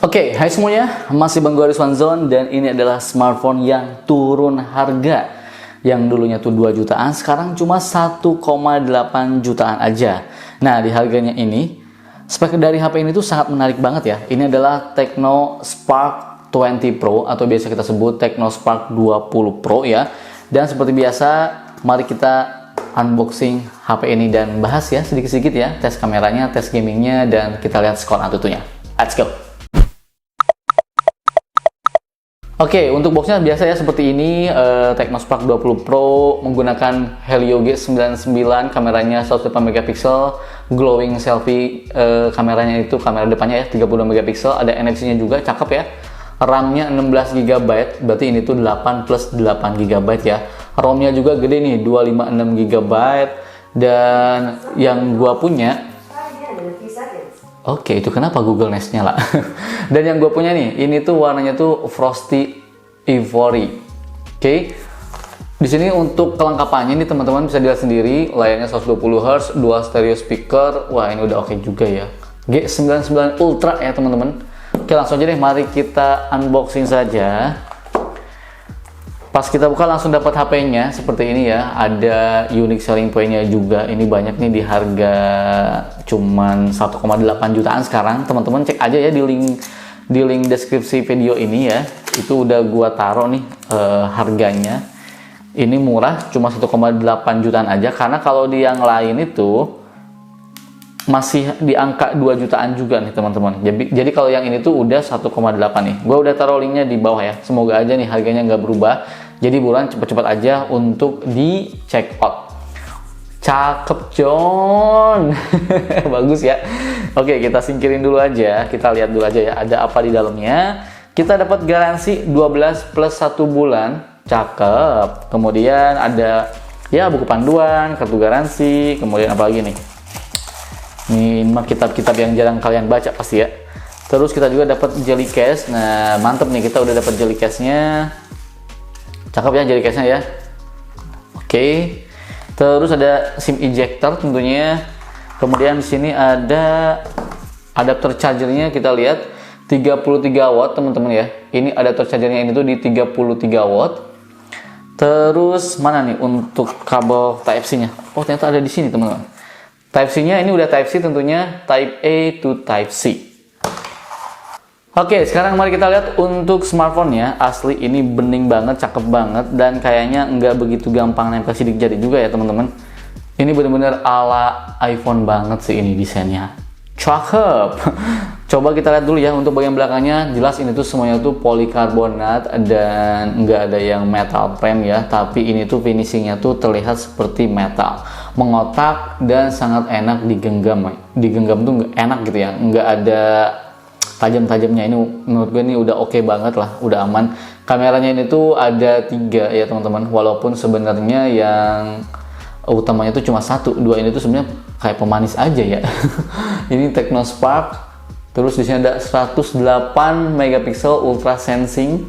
Oke, hai semuanya, masih Bang Gue Rizwanzon dan ini adalah smartphone yang turun harga. Yang dulunya tuh 2 jutaan, sekarang cuma 1,8 jutaan aja. Nah, di harganya ini, spek dari HP ini tuh sangat menarik banget ya. Ini adalah Tecno Spark 20 Pro atau biasa kita sebut Tecno Spark 20 Pro ya. Dan seperti biasa, mari kita unboxing HP ini dan bahas ya sedikit-sedikit ya, tes kameranya, tes gamingnya, dan kita lihat skor Antutunya. Let's go! Oke, untuk boxnya biasa ya seperti ini, Tecno Spark 20 Pro menggunakan Helio G99, kameranya 108 megapiksel, glowing selfie, kameranya itu kamera depannya ya 32 megapiksel, ada NFC-nya juga, cakep ya. RAM-nya 16 GB, berarti ini tuh 8 plus 8 GB ya. ROM-nya juga gede nih, 256 GB, dan yang gua punya, oke, itu kenapa Google Nest nyala? Dan yang gue punya nih, ini tuh warnanya tuh Frosty Ivory. Oke. Di sini untuk kelengkapannya nih teman-teman bisa dilihat sendiri, layarnya 120 Hz, dual stereo speaker. Wah, ini udah oke juga ya. G99 Ultra ya teman-teman. Oke, langsung aja deh, mari kita unboxing saja. Pas kita buka langsung dapat HP-nya seperti ini ya. Ada unique selling point-nya juga. Ini banyak nih di harga cuman 1,8 jutaan sekarang. Teman-teman cek aja ya di link deskripsi video ini ya. Itu udah gua taruh nih harganya. Ini murah, cuma 1,8 jutaan aja, karena kalau di yang lain itu masih di angka 2 jutaan juga nih teman-teman. Jadi kalau yang ini tuh udah 1,8 nih. Gua udah taruh linknya di bawah ya. Semoga aja nih harganya nggak berubah. Jadi buruan cepet-cepet aja untuk di check out. Cakep John. Bagus ya. Oke, kita singkirin dulu aja. Kita lihat dulu aja ya ada apa di dalamnya. Kita dapat garansi 12 plus 1 bulan. Cakep. Kemudian ada ya buku panduan, kartu garansi, kemudian apa lagi nih? Ini mah kitab-kitab yang jarang kalian baca pasti ya. Terus kita juga dapat jelly case. Nah, mantep nih, kita udah dapat jelly case-nya. Cakep ya jelly case-nya ya. Oke. Terus ada SIM ejector tentunya. Kemudian di sini ada adapter chargernya, kita lihat 33 watt teman-teman ya. Ini adapter chargernya ini tuh di 33 watt. Terus mana nih untuk kabel Type-C-nya? Oh, ternyata ada di sini teman-teman. Type-C-nya ini udah Type-C tentunya, Type A to Type-C. Oke, sekarang mari kita lihat untuk smartphone-nya. Asli ini bening banget, cakep banget, dan kayaknya nggak begitu gampang nempel sidik jari juga ya teman-teman. Ini bener-bener ala iPhone banget sih ini desainnya. Cakep. Coba kita lihat dulu ya untuk bagian belakangnya. Jelas ini tuh semuanya tuh polikarbonat dan nggak ada yang metal frame ya. Tapi ini tuh finishingnya tuh terlihat seperti metal, mengotak dan sangat enak digenggam. Digenggam tuh enak gitu ya. Nggak ada tajam-tajamnya. Ini menurut gue ini udah oke banget lah, udah aman. Kameranya ini tuh ada 3 ya teman-teman. Walaupun sebenarnya yang utamanya tuh cuma 1, 2 ini tuh sebenarnya kayak pemanis aja ya. Ini Tecno Spark. Terus di sini ada 108 megapiksel ultra sensing.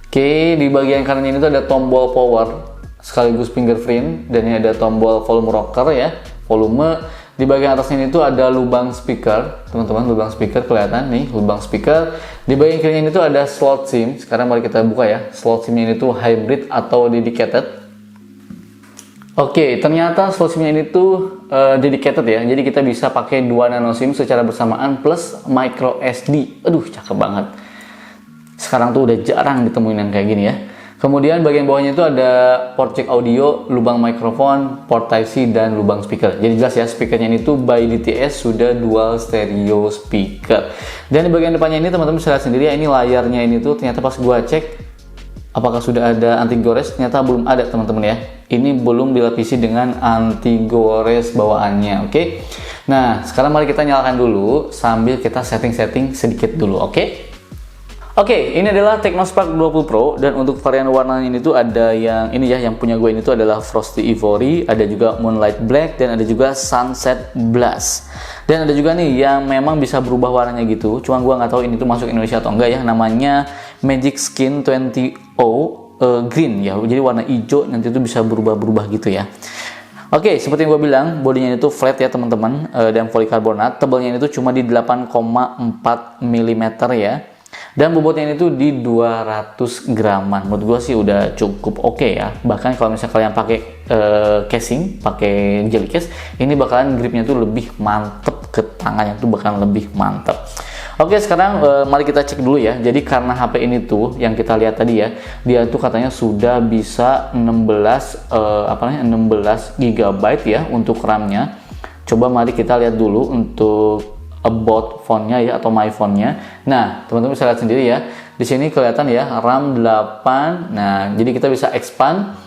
Oke, di bagian kanan ini tuh ada tombol power sekaligus fingerprint, dan ini ada tombol volume rocker ya, volume. Di bagian atas ini tuh ada lubang speaker, teman-teman, lubang speaker kelihatan nih, lubang speaker. Di bagian kiri ini tuh ada slot SIM. Sekarang mari kita buka ya. Slot SIM ini tuh hybrid atau dedicated. Oke, ternyata slot SIM-nya ini tuh dedicated ya. Jadi kita bisa pakai 2 nano SIM secara bersamaan plus micro SD. Aduh, cakep banget. Sekarang tuh udah jarang ditemuin yang kayak gini ya. Kemudian bagian bawahnya itu ada port jack audio, lubang mikrofon, port Type-C, dan lubang speaker. Jadi jelas ya, speakernya ini tuh by DTS sudah dual stereo speaker. Dan di bagian depannya ini teman-teman bisa lihat sendiri ya, ini layarnya ini tuh ternyata pas gua cek apakah sudah ada anti gores, ternyata belum ada teman-teman ya. Ini belum dilapisi dengan anti gores bawaannya, oke? Nah, sekarang mari kita nyalakan dulu sambil kita setting-setting sedikit dulu, oke? Oke, ini adalah Tecno Spark 20 Pro, dan untuk varian warnanya ini tuh ada yang ini ya, yang punya gue ini tuh adalah Frosty Ivory, ada juga Moonlight Black, dan ada juga Sunset Blast. Dan ada juga nih yang memang bisa berubah warnanya gitu, cuma gue nggak tahu ini tuh masuk Indonesia atau enggak ya, namanya Magic Skin 20O Green ya, jadi warna hijau nanti tuh bisa berubah-berubah gitu ya. Oke, seperti yang gue bilang, bodinya itu flat ya teman-teman, dan polikarbonat. Tebalnya itu cuma di 8,4 mm ya. Dan bobotnya itu di 200 graman. Menurut gue sih udah cukup oke ya. Bahkan kalau misalnya kalian pakai casing, pakai jelly case, ini bakalan gripnya tuh lebih mantep ke tangannya tuh bakalan lebih mantep. Oke, sekarang mari kita cek dulu ya. Jadi karena HP ini tuh yang kita lihat tadi ya, dia tuh katanya sudah bisa 16 GB ya untuk RAM-nya. Coba mari kita lihat dulu untuk about phone-nya ya atau my phone-nya. Nah, teman-teman bisa lihat sendiri ya. Di sini kelihatan ya RAM 8. Nah, jadi kita bisa expand.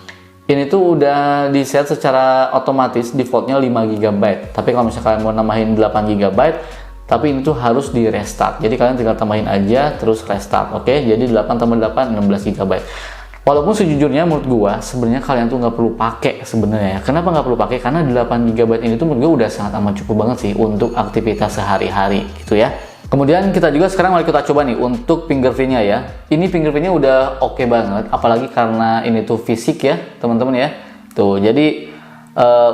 Ini tuh udah di set secara otomatis, defaultnya 5 GB. Tapi kalau misalnya kalian mau nambahin 8 GB, tapi ini tuh harus di restart. Jadi kalian tinggal tambahin aja terus restart. Oke, jadi 8 tambah 8 16 GB. Walaupun sejujurnya menurut gua sebenarnya kalian tuh nggak perlu pakai sebenarnya. Kenapa nggak perlu pakai? Karena 8 GB ini tuh menurut gua udah sangat amat cukup banget sih untuk aktivitas sehari-hari gitu ya. Kemudian kita juga sekarang mari kita coba nih untuk fingerprintnya ya. Ini fingerprintnya udah oke banget, apalagi karena ini tuh fisik ya teman-teman ya. Tuh, jadi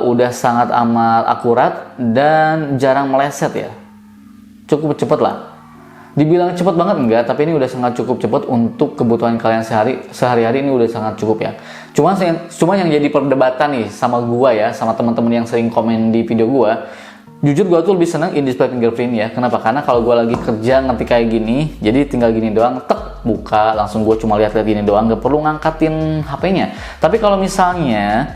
udah sangat amat akurat dan jarang meleset ya. Cukup cepet lah. Dibilang cepet banget enggak, tapi ini udah sangat cukup cepet untuk kebutuhan kalian sehari-hari ini udah sangat cukup ya. Cuma yang jadi perdebatan nih sama gua ya, sama teman-teman yang sering komen di video gua. Jujur gua tuh lebih seneng in-display fingerprint ya. Kenapa? Karena kalau gua lagi kerja ngetik kayak gini, jadi tinggal gini doang, tek buka, langsung gua cuma lihat-lihat gini doang, gak perlu ngangkatin HP-nya. Tapi kalau misalnya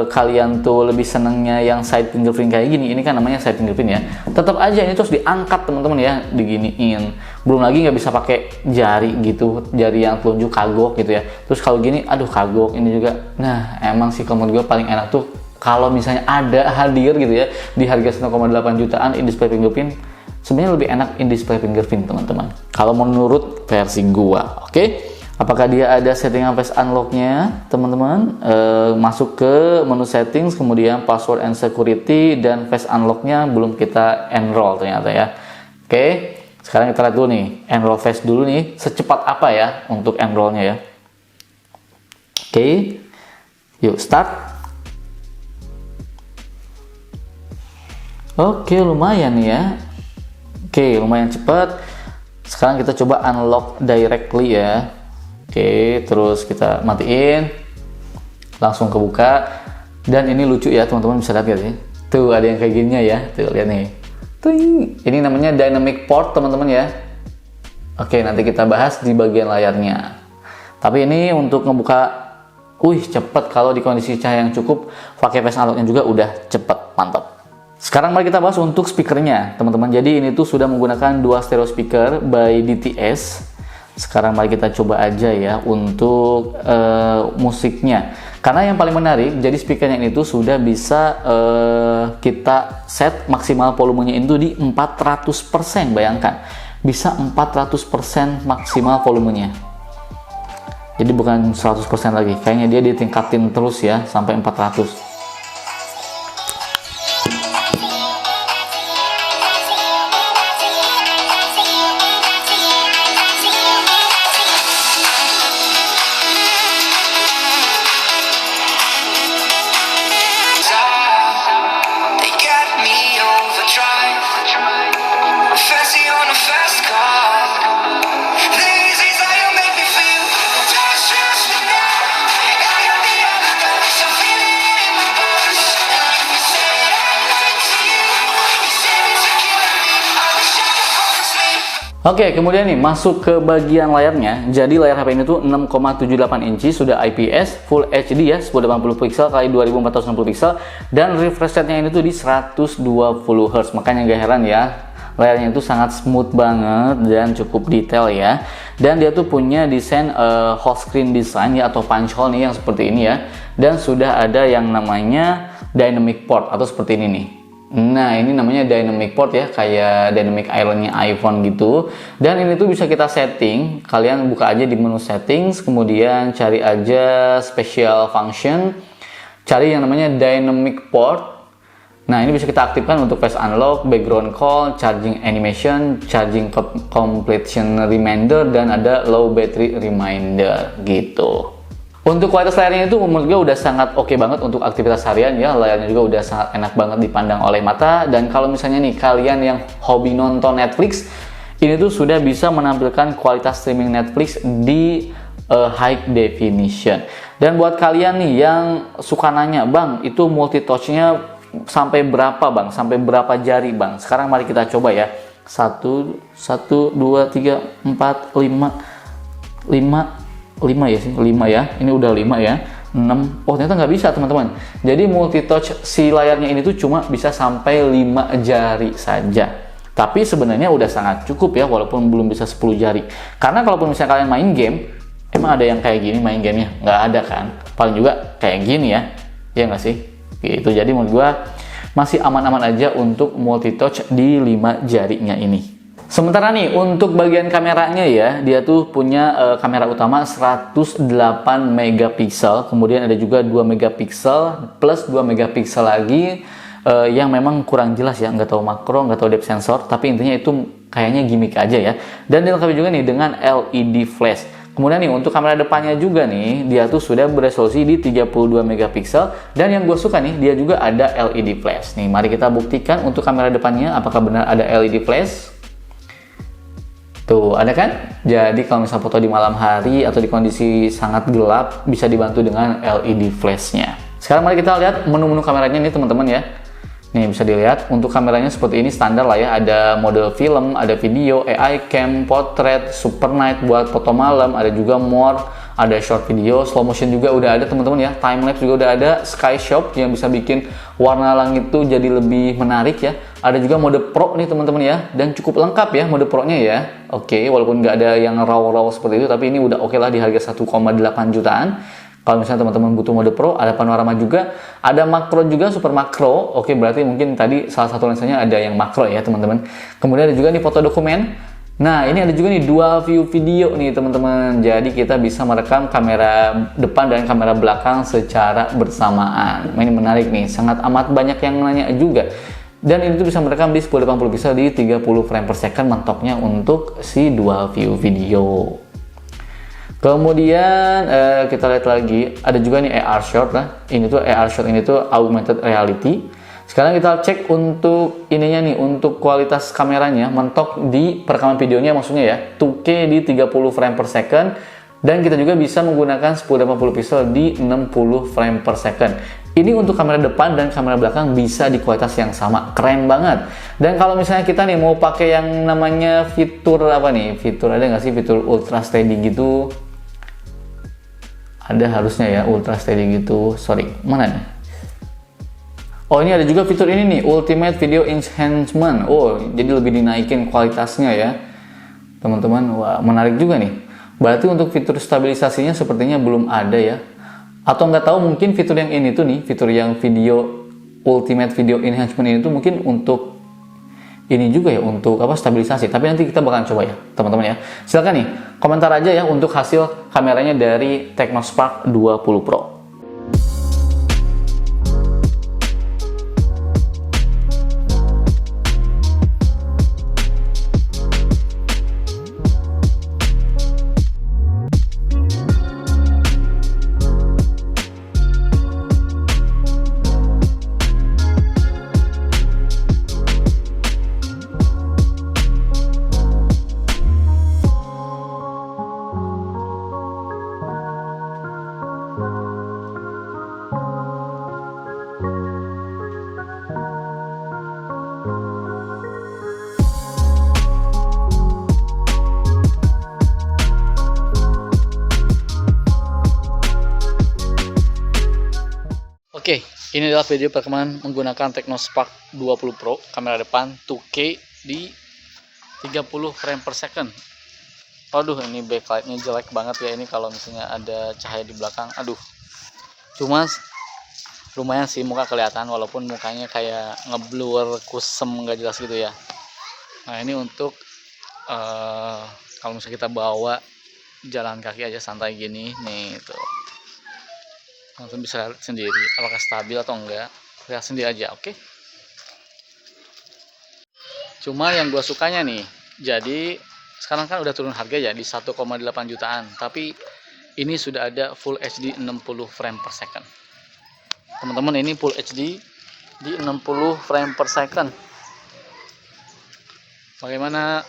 kalian tuh lebih senengnya yang side fingerprint kayak gini, ini kan namanya side fingerprint ya, tetap aja ini terus diangkat teman-teman ya, diginiin. Belum lagi nggak bisa pakai jari gitu, jari yang telunjuk kagok gitu ya. Terus kalau gini, aduh kagok ini juga. Nah emang sih kalau menurut gue paling enak tuh kalau misalnya ada hadir gitu ya di harga 1,8 jutaan in display fingerprint. Sebenarnya lebih enak in display fingerprint teman-teman, kalau menurut versi gua. Oke. Apakah dia ada settingan face unlock-nya, teman-teman? Masuk ke menu settings, kemudian password and security, dan face unlock-nya belum kita enroll ternyata ya. Oke, sekarang kita lihat dulu nih, enroll face dulu nih, secepat apa ya untuk enroll-nya ya. Oke, yuk start. Oke, lumayan nih ya. Oke, lumayan cepat. Sekarang kita coba unlock directly ya. Oke, terus kita matiin, langsung kebuka, dan ini lucu ya teman-teman, bisa lihat ya, tuh ada yang kayak gininya ya, tuh lihat nih, tuh ini namanya dynamic port teman-teman ya. Oke, nanti kita bahas di bagian layarnya. Tapi ini untuk ngebuka, cepet kalau di kondisi cahaya yang cukup, pakai face unlock-nya juga udah cepet, mantap. Sekarang mari kita bahas untuk speakernya teman-teman. Jadi ini tuh sudah menggunakan dua stereo speaker by DTS. Sekarang mari kita coba aja ya untuk musiknya. Karena yang paling menarik, jadi speakernya ini tuh sudah bisa kita set maksimal volumenya itu di 400%. Bayangkan, bisa 400% maksimal volumenya. Jadi bukan 100% lagi. Kayaknya dia ditingkatin terus ya sampai 400. Oke, kemudian nih masuk ke bagian layarnya. Jadi layar HP ini tuh 6,78 inci, sudah IPS, Full HD ya, 1080 pixel x 2460 pixel, dan refresh rate-nya ini tuh di 120 Hz. Makanya gak heran ya, layarnya itu sangat smooth banget dan cukup detail ya. Dan dia tuh punya desain whole screen design ya, atau punch hole nih yang seperti ini ya. Dan sudah ada yang namanya dynamic port atau seperti ini nih. Nah, ini namanya dynamic port ya, kayak dynamic island-nya iPhone gitu. Dan ini tuh bisa kita setting. Kalian buka aja di menu settings, kemudian cari aja special function, cari yang namanya dynamic port. Nah, ini bisa kita aktifkan untuk face unlock, background call, charging animation, charging completion reminder, dan ada low battery reminder gitu. Untuk kualitas layarnya itu menurut gue udah sangat oke banget untuk aktivitas harian ya. Layarnya juga udah sangat enak banget dipandang oleh mata. Dan kalau misalnya nih kalian yang hobi nonton Netflix, ini tuh sudah bisa menampilkan kualitas streaming Netflix di high definition. Dan buat kalian nih yang suka nanya, Bang, itu multi touch-nya sampai berapa, Bang? Sampai berapa jari, Bang? Sekarang mari kita coba ya. 1, 2, 3, 4, 5 ya sih, 5 ya. Ini udah 5 ya. 6. Oh, ternyata nggak bisa, teman-teman. Jadi multi touch si layarnya ini tuh cuma bisa sampai 5 jari saja. Tapi sebenarnya udah sangat cukup ya, walaupun belum bisa 10 jari. Karena kalaupun misalnya kalian main game, emang ada yang kayak gini main gamenya? Nggak ada kan? Paling juga kayak gini ya. Ya nggak sih? Gitu. Jadi menurut gua masih aman-aman aja untuk multi touch di 5 jarinya ini. Sementara nih untuk bagian kameranya ya, dia tuh punya kamera utama 108 megapiksel, kemudian ada juga 2 megapiksel plus 2 megapiksel lagi yang memang kurang jelas ya, nggak tahu makro, nggak tahu depth sensor, tapi intinya itu kayaknya gimmick aja ya. Dan dilengkapi juga nih dengan LED flash. Kemudian nih untuk kamera depannya juga nih, dia tuh sudah beresolusi di 32 megapiksel dan yang gue suka nih, dia juga ada LED flash. Nih, mari kita buktikan untuk kamera depannya apakah benar ada LED flash. Tuh, ada kan? Jadi kalau misalnya foto di malam hari atau di kondisi sangat gelap, bisa dibantu dengan LED flash-nya. Sekarang mari kita lihat menu-menu kameranya nih teman-teman ya. Nih bisa dilihat, untuk kameranya seperti ini standar lah ya. Ada mode film, ada video, AI cam, portrait, super night buat foto malam, ada juga more, ada short video, slow motion juga udah ada teman-teman ya. Time lapse juga udah ada, sky shop yang bisa bikin warna langit tuh jadi lebih menarik ya. Ada juga mode pro nih teman-teman ya, dan cukup lengkap ya mode pro-nya ya. Oke, walaupun nggak ada yang raw-raw seperti itu, tapi ini udah oke lah di harga 1,8 jutaan. Kalau misalnya teman-teman butuh mode pro, ada panorama juga, ada makro juga, super makro. Oke, berarti mungkin tadi salah satu lensanya ada yang makro ya teman-teman. Kemudian ada juga nih foto dokumen. Nah, ini ada juga nih dual view video nih teman-teman. Jadi kita bisa merekam kamera depan dan kamera belakang secara bersamaan. Ini menarik nih, sangat amat banyak yang nanya juga. Dan ini tuh bisa merekam di 1080 pixel di 30 frame per second mentoknya untuk si dual view video. Kemudian kita lihat lagi, ada juga nih AR shot lah. Ini tuh AR shot ini tuh augmented reality. Sekarang kita cek untuk ininya nih, untuk kualitas kameranya mentok di perekaman videonya maksudnya ya, 2K di 30 frame per second. Dan kita juga bisa menggunakan 1080 pixel di 60 frame per second. Ini untuk kamera depan dan kamera belakang bisa di kualitas yang sama, keren banget. Dan kalau misalnya kita nih mau pakai yang namanya fitur apa nih? Fitur ada nggak sih fitur ultra steady gitu? Ada harusnya ya ultra steady gitu. Sorry, mana nih? Oh, ini ada juga fitur ini nih, Ultimate Video Enhancement. Oh, jadi lebih dinaikin kualitasnya ya, teman-teman. Wah, menarik juga nih. Berarti untuk fitur stabilisasinya sepertinya belum ada ya. Atau nggak tahu mungkin fitur yang ini tuh nih, fitur yang video Ultimate Video Enhancement ini tuh mungkin untuk ini juga ya, untuk apa, stabilisasi. Tapi nanti kita bakalan coba ya teman-teman ya. Silakan nih komentar aja ya untuk hasil kameranya dari Technospark 20 Pro. Oke, ini adalah video perkembangan menggunakan Technospark 20 Pro, kamera depan 2K di 30 frame per second. Aduh, ini backlightnya jelek banget ya ini kalau misalnya ada cahaya di belakang. Aduh, cuma lumayan sih muka kelihatan walaupun mukanya kayak ngeblur, kusem, nggak jelas gitu ya. Nah, ini untuk kalau misalnya kita bawa jalan kaki aja santai gini nih tuh. Langsung bisa lihat sendiri apakah stabil atau enggak, lihat sendiri aja. Oke. Cuma yang gue sukanya nih, jadi sekarang kan udah turun harga ya di 1,8 jutaan, tapi ini sudah ada Full HD 60 frame per second. Teman-teman, ini Full HD di 60 frame per second. Bagaimana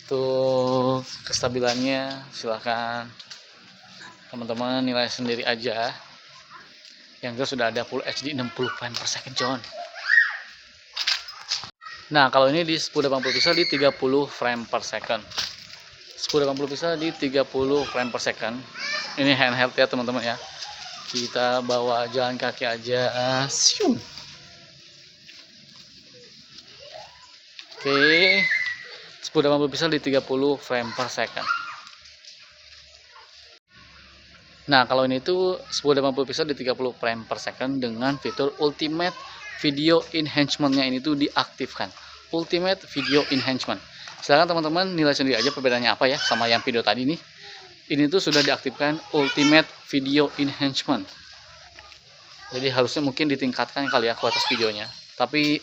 tuh kestabilannya? Silahkan teman-teman nilai sendiri aja. Yang jelas sudah ada Full HD 60 frame per second, John. Nah, kalau ini di 1080 pixel di 30 frame per second. 1080 pixel di 30 frame per second. Ini handheld ya teman-teman ya. Kita bawa jalan kaki aja. Sium. Oke. 1080 pixel di 30 frame per second. Nah, kalau ini tuh 1080 pixel di 30 frame per second dengan fitur Ultimate Video Enhancement-nya ini tuh diaktifkan. Ultimate Video Enhancement. Silahkan teman-teman nilai sendiri aja perbedaannya apa ya sama yang video tadi nih. Ini tuh sudah diaktifkan Ultimate Video Enhancement. Jadi harusnya mungkin ditingkatkan kali ya kualitas videonya. Tapi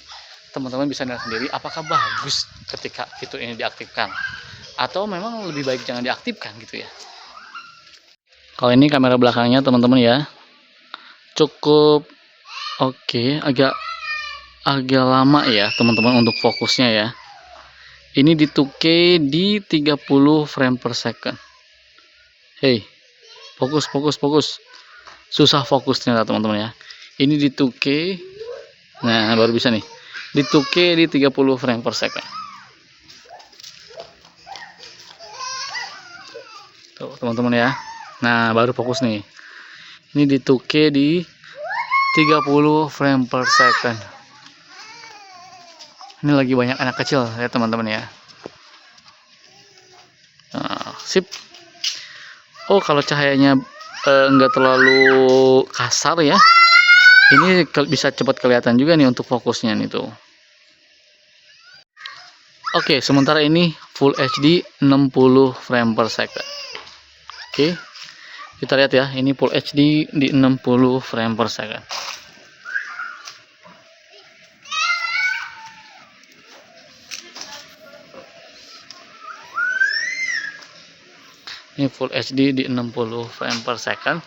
teman-teman bisa nilai sendiri apakah bagus ketika fitur ini diaktifkan. Atau memang lebih baik jangan diaktifkan gitu ya. Kalau ini kamera belakangnya teman-teman ya. Cukup oke, agak lama ya teman-teman untuk fokusnya ya. Ini di 2K di 30 frame per second. Hey, fokus. Susah fokus ternyata teman-teman ya. Ini di 2K. Nah, baru bisa nih. Di 2K di 30 frame per second. Tuh teman-teman ya. Nah, baru fokus nih. Ini di 2K di 30 frame per second. Ini lagi banyak anak kecil ya teman-teman ya. Nah, sip. Oh, kalau cahayanya enggak terlalu kasar ya. Ini bisa cepat kelihatan juga nih untuk fokusnya nih tuh. Oke, sementara ini Full HD 60 frame per second. Oke. Kita lihat ya, ini Full HD di 60 frame per second. Ini Full HD di 60 frame per second.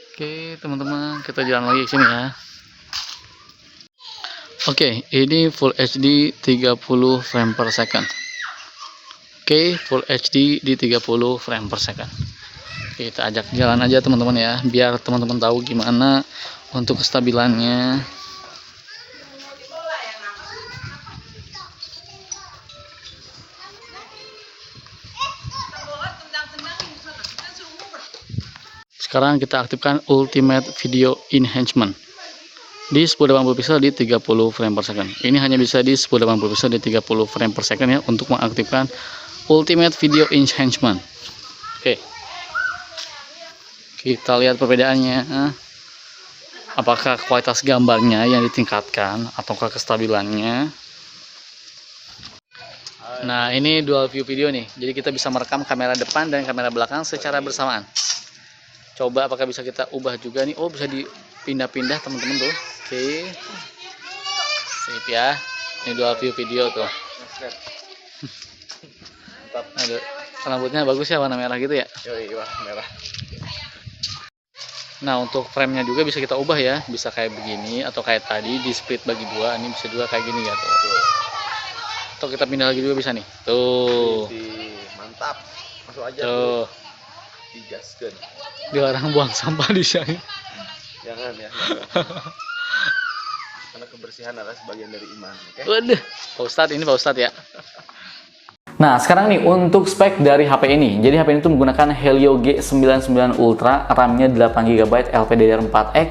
Oke teman-teman, kita jalan lagi ke sini ya. Oke, ini Full HD 30 frame per second. Oke, Full HD di 30 frame per second. Kita ajak jalan aja teman-teman ya, biar teman-teman tahu gimana untuk kestabilannya. Sekarang kita aktifkan Ultimate Video Enhancement di 1080 pixel di 30 frame per second. Ini hanya bisa di 1080 pixel di 30 frame per second ya untuk mengaktifkan Ultimate Video Enhancement. Oke. Kita lihat perbedaannya. Apakah kualitas gambarnya yang ditingkatkan ataukah kestabilannya? Nah, ini dual view video nih. Jadi kita bisa merekam kamera depan dan kamera belakang secara bersamaan. Coba apakah bisa kita ubah juga nih. Oh, bisa dipindah-pindah teman-teman tuh. Oke. Sip ya. Ini dual view video tuh. Aduh, rambutnya bagus ya, warna merah gitu ya. Yoi, warna merah. Nah, untuk frame-nya juga bisa kita ubah ya. Bisa kayak begini atau kayak tadi di split bagi dua. Ini bisa juga kayak gini ya tuh. Atau kita pindah lagi juga bisa nih. Tuh. Mantap. Masuk aja tuh. Digaskan. Dilarang buang sampah di sini. Jangan ya. Karena kebersihan adalah sebagian dari iman. Oke? Waduh, Pak Ustadz, ini Pak Ustadz ya. Nah, sekarang nih untuk spek dari HP ini. Jadi HP ini tuh menggunakan Helio G99 Ultra, RAM-nya 8GB LPDDR4X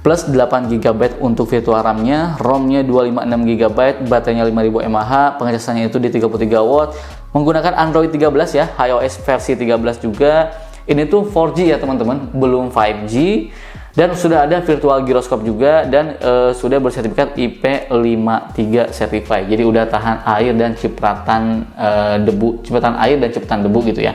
plus 8GB untuk virtual RAM-nya, ROM-nya 256GB, baterainya 5000 mAh, pengecasannya itu di 33W, menggunakan Android 13 ya, iOS versi 13 juga. Ini tuh 4G ya teman-teman, belum 5G. Dan sudah ada virtual gyroscope juga dan sudah bersertifikat IP53 certified. Jadi udah tahan air dan cipratan debu, cipratan air dan cipratan debu gitu ya.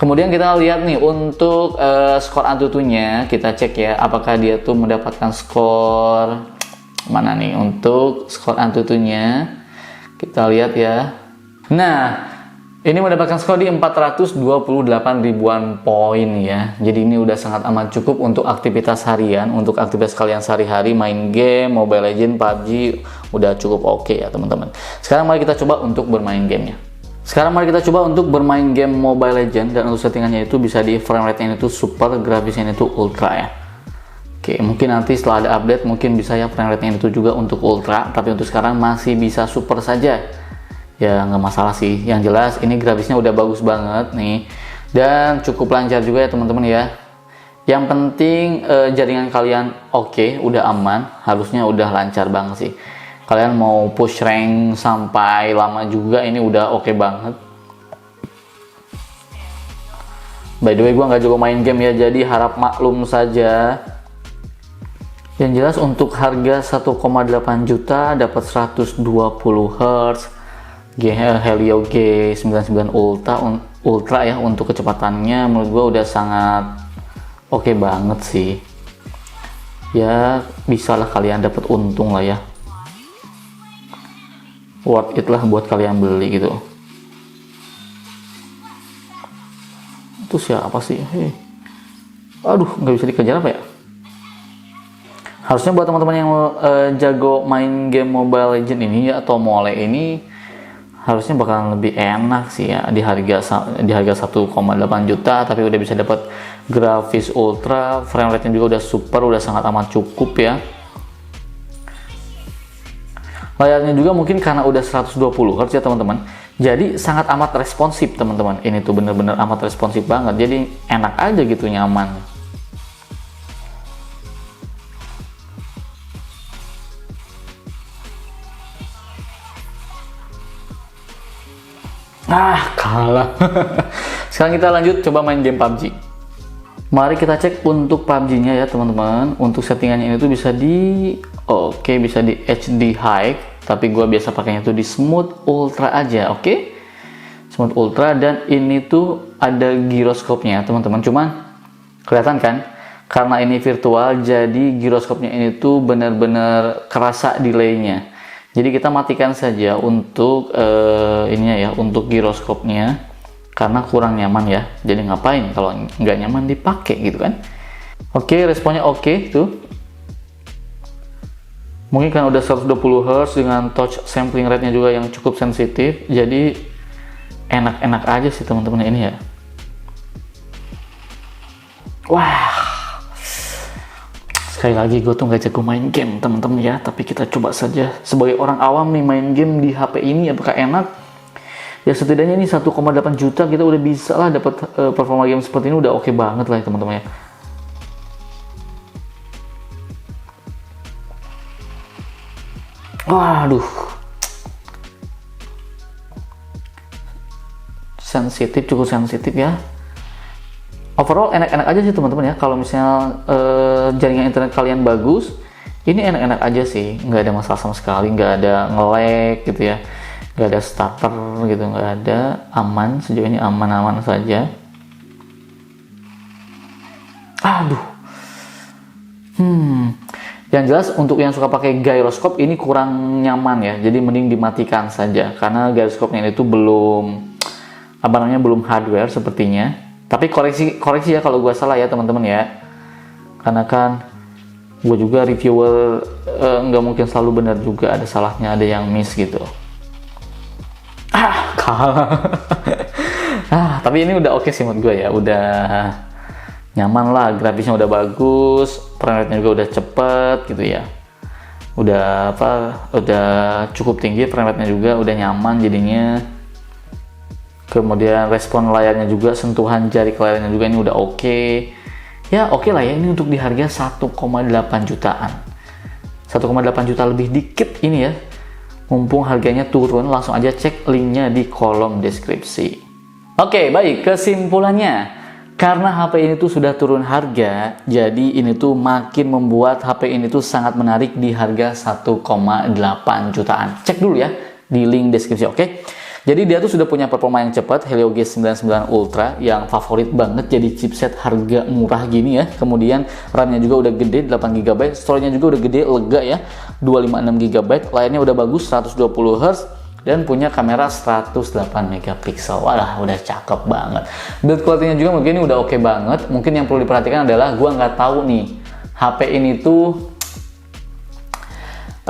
Kemudian kita lihat nih untuk skor Antutunya, kita cek ya apakah dia tuh mendapatkan skor mana nih untuk skor Antutunya. Kita lihat ya. Nah, Ini mendapatkan skor di 428 ribuan poin ya. Jadi ini udah sangat amat cukup untuk aktivitas harian, untuk aktivitas kalian sehari-hari main game, Mobile Legends, PUBG, udah cukup oke ya teman-teman. Sekarang mari kita coba untuk bermain gamenya. Sekarang mari kita coba untuk bermain game Mobile Legends, dan untuk settingannya itu bisa di frame rate-nya itu super, grafisnya itu ultra ya. Oke, mungkin nanti setelah ada update mungkin bisa ya frame rate-nya itu juga untuk ultra, tapi untuk sekarang masih bisa super saja. Ya nggak masalah sih, yang jelas ini grafisnya udah bagus banget nih, dan cukup lancar juga ya teman-teman ya. Yang penting jaringan kalian oke, udah aman, harusnya udah lancar banget sih. Kalian mau push rank sampai lama juga ini udah oke banget. By the way, gua nggak jago main game ya, jadi harap maklum saja. Yang jelas untuk harga 1,8 juta dapat 120 Hz Helio G99 Ultra ya. Untuk kecepatannya menurut gua udah sangat oke banget sih. Ya bisalah kalian dapat untung lah ya. Worth it lah buat kalian beli gitu. Itu siapa sih? Aduh, nggak bisa dikejar apa ya? Harusnya buat teman-teman yang jago main game Mobile Legends ini ya, atau mole ini, harusnya bakalan lebih enak sih ya di harga 1,8 juta, tapi udah bisa dapat grafis ultra, frame rate-nya juga udah super, udah sangat amat cukup ya. Layarnya juga mungkin karena udah 120 Hz ya teman-teman, jadi sangat amat responsif teman-teman. Ini tuh bener-bener amat responsif banget, jadi enak aja gitu, nyaman. Kalah. Sekarang kita lanjut coba main game PUBG. Mari kita cek untuk PUBG-nya ya teman-teman. Untuk settingannya ini tuh bisa di bisa di HD High, tapi gua biasa pakainya tuh di Smooth Ultra aja, oke? Smooth Ultra, dan ini tuh ada giroskopnya teman-teman. Cuman kelihatan kan? Karena ini virtual, jadi giroskopnya ini tuh bener-bener kerasa delaynya. Jadi kita matikan saja untuk ininya ya, untuk giroskopnya, karena kurang nyaman ya. Jadi ngapain kalau nggak nyaman dipakai gitu kan? Oke, responnya oke tuh. Mungkin kan udah 120 Hz dengan touch sampling rate-nya juga yang cukup sensitif. Jadi enak-enak aja sih teman-teman ini ya. Wah. Sekali lagi gue tuh nggak jago main game teman-teman ya, tapi kita coba saja sebagai orang awam nih main game di HP ini apakah enak? Ya setidaknya ini 1,8 juta kita udah bisa lah dapat performa game seperti ini, udah oke banget lah ya teman-teman ya. Waduh, sensitif, cukup sensitif ya. Overall enak-enak aja sih teman-teman ya. Kalau misalnya jaringan internet kalian bagus, ini enak-enak aja sih, nggak ada masalah sama sekali, nggak ada nge-lag gitu ya, nggak ada stutter gitu, nggak ada, aman, sejauh ini aman-aman saja. Aduh, yang jelas untuk yang suka pakai gyroskop ini kurang nyaman ya, jadi mending dimatikan saja karena gyroskopnya itu belum belum hardware sepertinya. Tapi koreksi ya kalau gue salah ya teman-teman ya, karena kan gue juga reviewer, nggak mungkin selalu benar juga, ada salahnya, ada yang miss gitu. Kalah. Tapi ini udah oke sih menurut gue ya, udah nyaman lah, grafisnya udah bagus, frame rate-nya juga udah cepet gitu ya, udah cukup tinggi, frame rate-nya juga udah nyaman jadinya. Kemudian respon layarnya juga, sentuhan jari ke layarnya juga ini udah oke. Ya oke lah ya, ini untuk di harga 1,8 jutaan. 1,8 juta lebih dikit ini ya. Mumpung harganya turun, langsung aja cek linknya di kolom deskripsi. Oke, baik, kesimpulannya. Karena HP ini tuh sudah turun harga, jadi ini tuh makin membuat HP ini tuh sangat menarik di harga 1,8 jutaan. Cek dulu ya di link deskripsi, oke? Jadi dia tuh sudah punya performa yang cepat, Helio G99 Ultra yang favorit banget jadi chipset harga murah gini ya. Kemudian RAM-nya juga udah gede 8GB, storage-nya juga udah gede, lega ya, 256GB, layarnya udah bagus 120 Hz, dan punya kamera 108 megapiksel. Walah, udah cakep banget. Build quality-nya juga mungkin ini udah oke banget. Mungkin yang perlu diperhatikan adalah gua nggak tahu nih HP ini tuh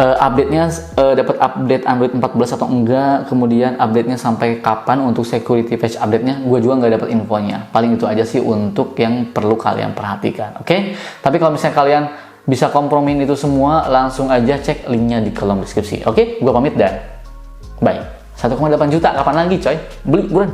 update-nya dapat update Android 14 atau enggak, kemudian update-nya sampai kapan untuk security patch update-nya, gue juga nggak dapat infonya. Paling itu aja sih untuk yang perlu kalian perhatikan, oke? Tapi kalau misalnya kalian bisa kompromiin itu semua, langsung aja cek linknya di kolom deskripsi, oke? Gue pamit dan bye. 1,8 juta, kapan lagi coy? Beli, buruan.